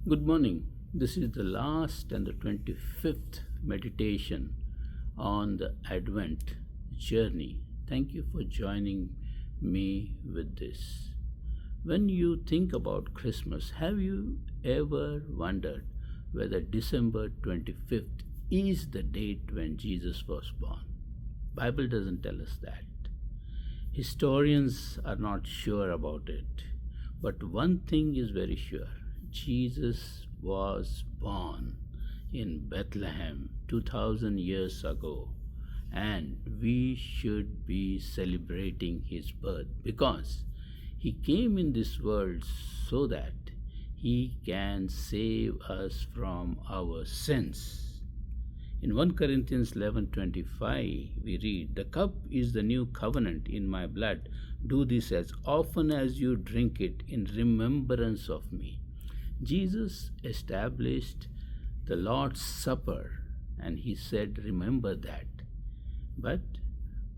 Good morning. This is the last and the 25th meditation on the Advent journey. Thank you for joining me with this. When you think about Christmas, have you ever wondered whether December 25th is the date when Jesus was born? Bible doesn't tell us that. Historians are not sure about it, but one thing is very sure: Jesus was born in Bethlehem 2000 years ago, and we should be celebrating his birth because he came in this world so that he can save us from our sins. In 1 Corinthians 11:25 we read, "The cup is the new covenant in my blood. Do this as often as you drink it in remembrance of me." Jesus established the Lord's Supper and he said, "Remember that." But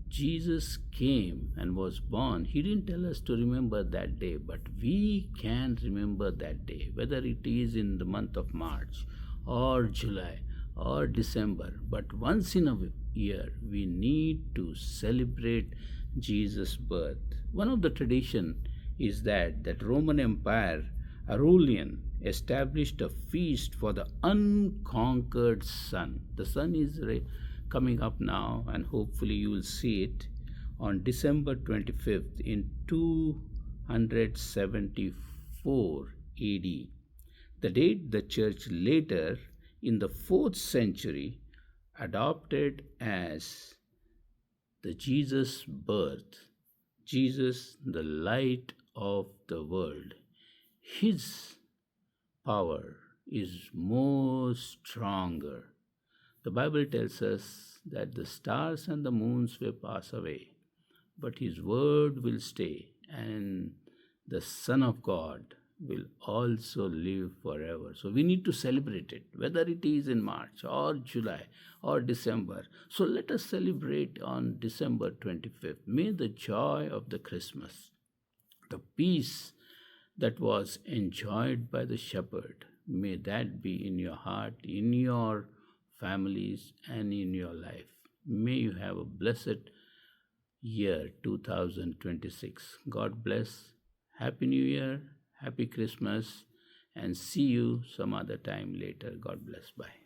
Jesus came and was born. He didn't tell us to remember that day, but we can remember that day, whether it is in the month of March or July or December. But once in a year, we need to celebrate Jesus' birth. One of the tradition is that Roman Empire, Aurelian, established a feast for the unconquered sun. The sun is coming up now, and hopefully you will see it on December 25th in 274 AD. The date the church later in the 4th century adopted as the Jesus birth, Jesus, the light of the world. His power is more stronger. The Bible tells us that the stars and the moons will pass away, but his word will stay, and the Son of God will also live forever. So we need to celebrate it, whether it is in March or July or December. So let us celebrate on December 25th. May the joy of the Christmas, the peace that was enjoyed by the shepherd, may that be in your heart, in your families, and in your life. May you have a blessed year 2026. God bless. Happy New Year. Happy Christmas. And see you some other time later. God bless. Bye.